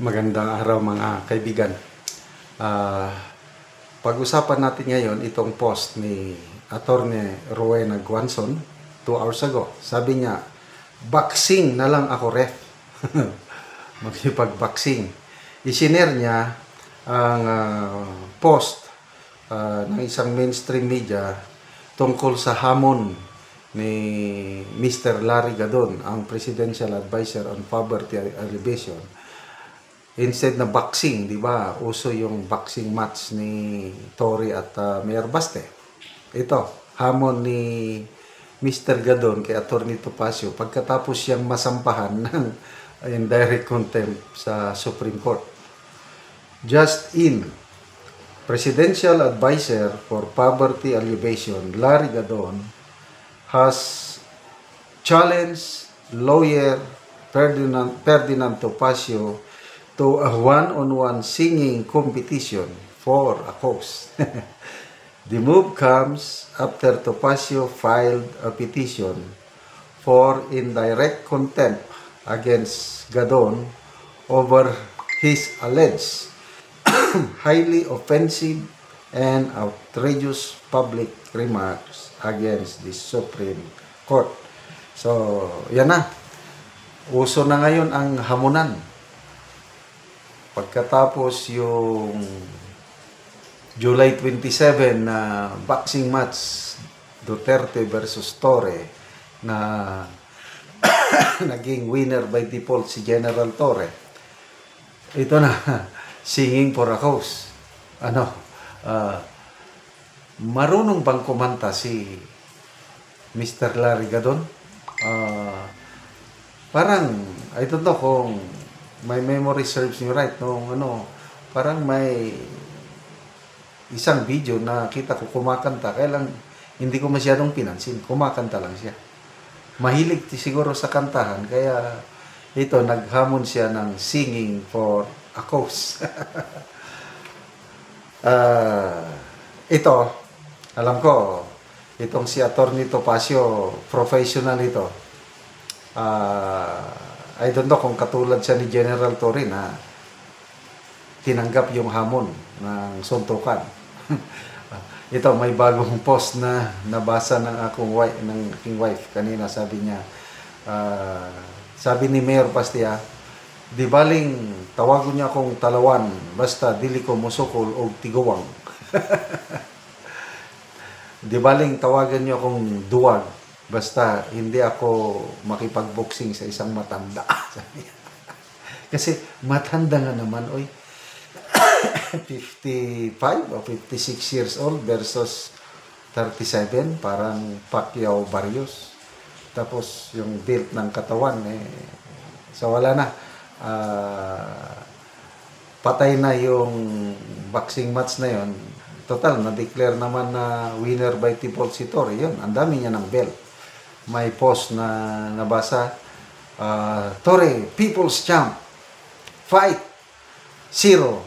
Magandang araw mga kaibigan. Ah, Pag-usapan natin ngayon itong post ni Attorney Rowena Guanzon 2 hours ago. Sabi niya, "Boxing na lang ako, ref." Magkipag-boxing. Isinare niya ang post ng isang mainstream media tungkol sa hamon ni Mr. Larry Gadon, ang Presidential Advisor on Poverty Alleviation. Instead na boxing, di ba? Uso yung boxing match ni Tory at Mayor Baste. Ito, hamon ni Mr. Gadon kay Attorney Topacio pagkatapos siyang masampahan ng indirect contempt sa Supreme Court. Just in, Presidential Advisor for Poverty Alleviation, Larry Gadon, has challenged lawyer Ferdinand Topacio to a one-on-one singing competition for a cause. The move comes after Topacio filed a petition for indirect contempt against Gadon over his alleged highly offensive and outrageous public remarks against the Supreme Court. So, yan na. Uso na ngayon ang hamunan. Pagkatapos yung July 27 na boxing match Duterte versus Torre na naging winner by default si General Torre. Ito na, singing for a cause. Marunong bang kumanta si Mr. Larry Gadon? Parang, I don't know kung my memory serves me right, parang may isang video na kita ko kumakanta, kaya lang hindi ko masyadong pinansin, kumakanta lang siya. Mahilig siguro sa kantahan, kaya ito, naghamon siya ng singing for a cause. Ito, alam ko, itong si Attorney Topacio, professional ito. I don't know kung katulad siya ni General Torre na tinanggap yung hamon ng suntukan. Ito, may bagong post na nabasa ng aking wife kanina. Sabi niya, sabi ni Mayor Pastia, di baling tawagon niya akong talawan basta dili ko musukol o tiguwang. Di baling tawagan niyo akong duwag basta hindi ako makipag-boxing sa isang matanda. Kasi matanda nga naman, oy. 55 o 56 years old versus 37, parang Pacquiao Barrios. Tapos yung build ng katawan, so wala na. Patay na yung boxing match na yon. Total, na-declare naman na winner by default si Torre. Yun, ang dami niya ng belt. May post na nabasa, Torre, people's champ, fight, 0,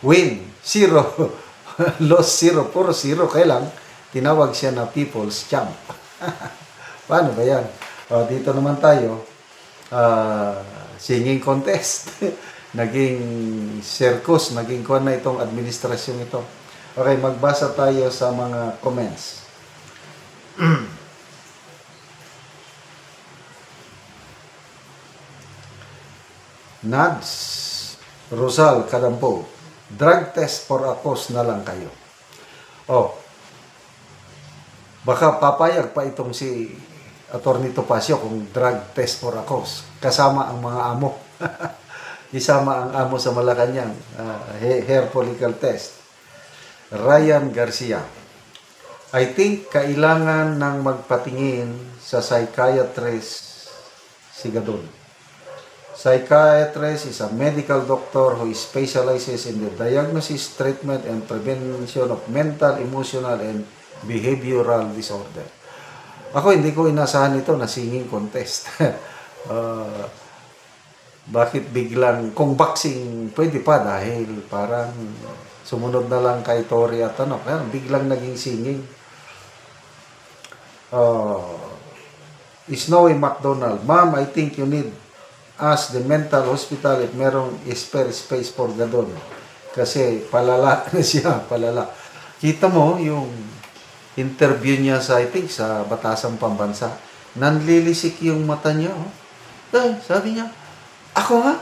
win, 0, loss 0, puro 0, kailang tinawag siya na people's champ. Paano ba yan? Dito naman tayo, singing contest. Naging circus, naging kuwan na itong administrasyon ito. Okay, magbasa tayo sa mga comments. Nads Rosal Kadampo, drug test for a cause na lang kayo. Baka papayag pa itong si Attorney Topacio kung drug test for a cause. Kasama ang mga amo. Isama ang amo sa Malacanang, hair follicle test. Ryan Garcia, I think kailangan ng magpatingin sa psychiatrist si Gadon. Psychiatrist is a medical doctor who specializes in the diagnosis, treatment, and prevention of mental, emotional, and behavioral disorder. Ako, hindi ko inasahan ito na singing contest. Bakit biglang, kung boxing, pwede pa dahil parang sumunod na lang kay Tory at kaya biglang naging singing. Snowy McDonald, Ma'am, I think you need ask the mental hospital if merong spare space for Gadon. Kasi palala na siya, palala. Kita mo yung interview niya sa, I think, sa Batasang Pambansa. Nanlilisik yung mata niya. Oh. Sabi niya, ako nga?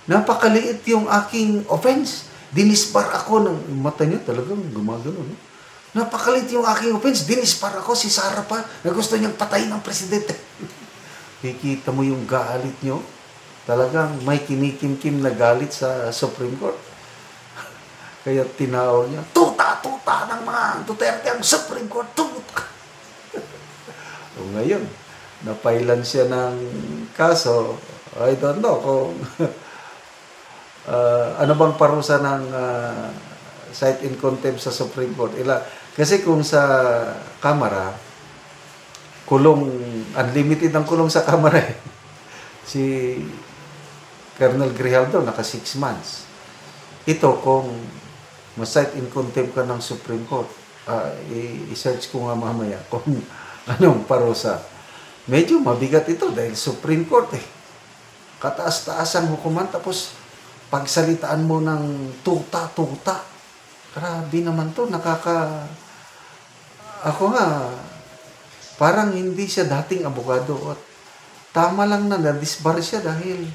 Napakaliit yung aking offense. Dinisbar ako ng mata niya. Talagang gumagano. No? Napakaliit yung aking offense. Dinisbar ako. Si Sara pa na gusto niyang patayin ng presidente. Kikita mo yung galit niyo. Talagang may kinikim-kim na galit sa Supreme Court. Kaya tinawag niya, tuta ng mga Duterte ang Supreme Court, tuta. O ngayon, napailan siya ng kaso. I don't know kung ano bang parusa ng cite in contempt sa Supreme Court. Kasi kung sa Kamara, kulong, unlimited ang kulong sa Kamara eh. Si Colonel Grijaldo, naka 6 months. Ito, kung ma-cite in contempt ka ng Supreme Court, i-search ko nga mamaya kung anong parusa. Medyo mabigat ito dahil Supreme Court eh. Kataas-taas ang hukuman, tapos pagsalitaan mo ng tuta. Grabe naman to, Ako nga, parang hindi siya dating abogado at tama lang na na-disbar siya dahil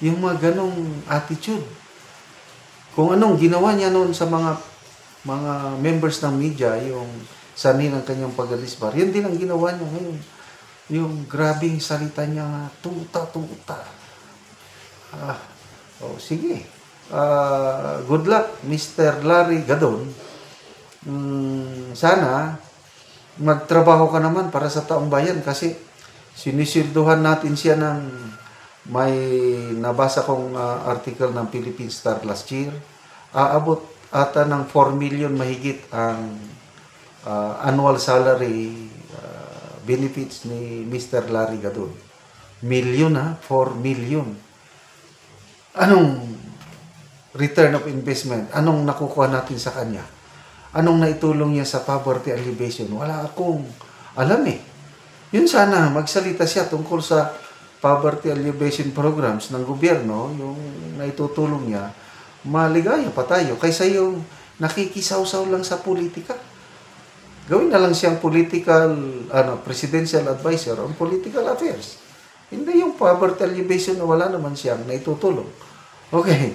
yung mga ganong attitude. Kung anong ginawa niya noon sa mga members ng media, yung sanhi ng kanyang pag-disbar, yun din ang ginawa niya ngayon. Yung grabing salita niya, tuta. Sige. Good luck, Mr. Larry Gadon. Sana magtrabaho ka naman para sa taong bayan kasi sinisilduhan natin siya ng may nabasa kong article ng Philippine Star last year. Aabot ata ng 4 million mahigit ang annual salary benefits ni Mr. Larry Gadon. Million 4 million. Anong return of investment? Anong nakukuha natin sa kanya? Anong naitulong niya sa poverty alleviation? Wala akong alam eh. Yun sana, magsalita siya tungkol sa poverty alleviation programs ng gobyerno, yung naitutulong niya, maligaya pa tayo kaysa yung nakikisaw-saw lang sa politika. Gawin na lang siyang presidential advisor on political affairs. Hindi yung poverty alleviation na wala naman siyang naitutulong. Okay.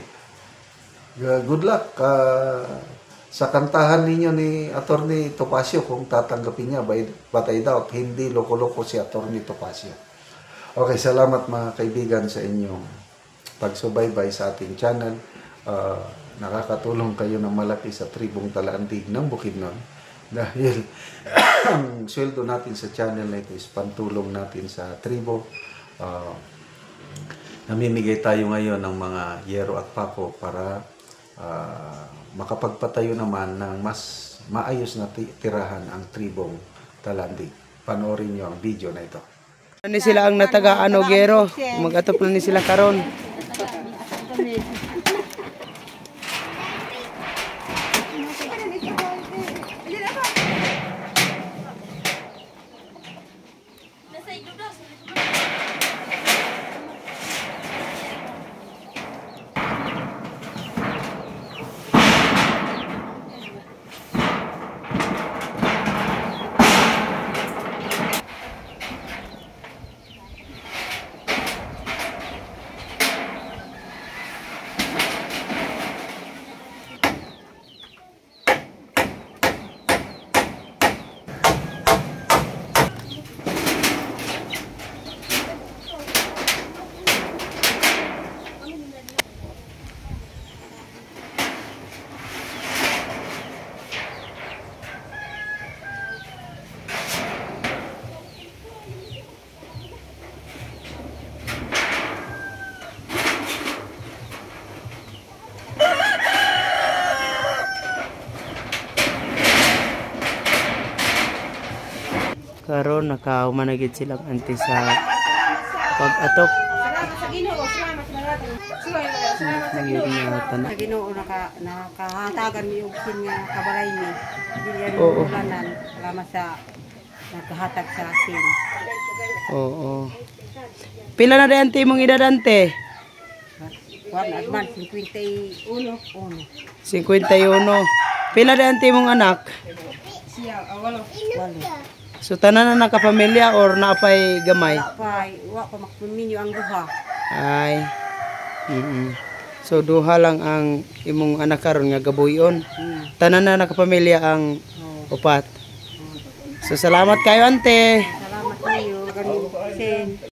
Good luck. Sa kantahan ninyo ni Attorney Topacio, kung tatanggapin niya, but I doubt, hindi loko-loko si Attorney Topacio. Okay, salamat mga kaibigan sa inyong pagsubaybay sa ating channel. Nakakatulong kayo ng malaki sa tribong Talaandig ng Bukidnon dahil ang sweldo natin sa channel na ito is pantulong natin sa tribo. Namimigay tayo ngayon ng mga yero at pako para makapagpatayo naman ng mas maayos na tirahan ang tribong Talaandig. Panoorin nyo ang video na ito. Ni sila ang nataga Gero, mag-atop na ni sila karon. Karon nakahumanagid silang anti sa pag-atop. Sa Ginoo nakahatagan mi og nga kabalay ni. Dili yan Oo. ulanan salamat sa nagkahatag sa akin. Oo. Pila na rin ante mong edad ante? Juan Adman, 51. 51. Pila rin ante mong anak? Walo. So tanan na nakapamilya or naapay gamay? Wa pa makpuminyo ang duha. Ay. So duha lang ang imong anak karon nga gabuyon. Tanan na nakapamilya ang upat. So salamat kayo ante. Salamat kayo. Galing sen.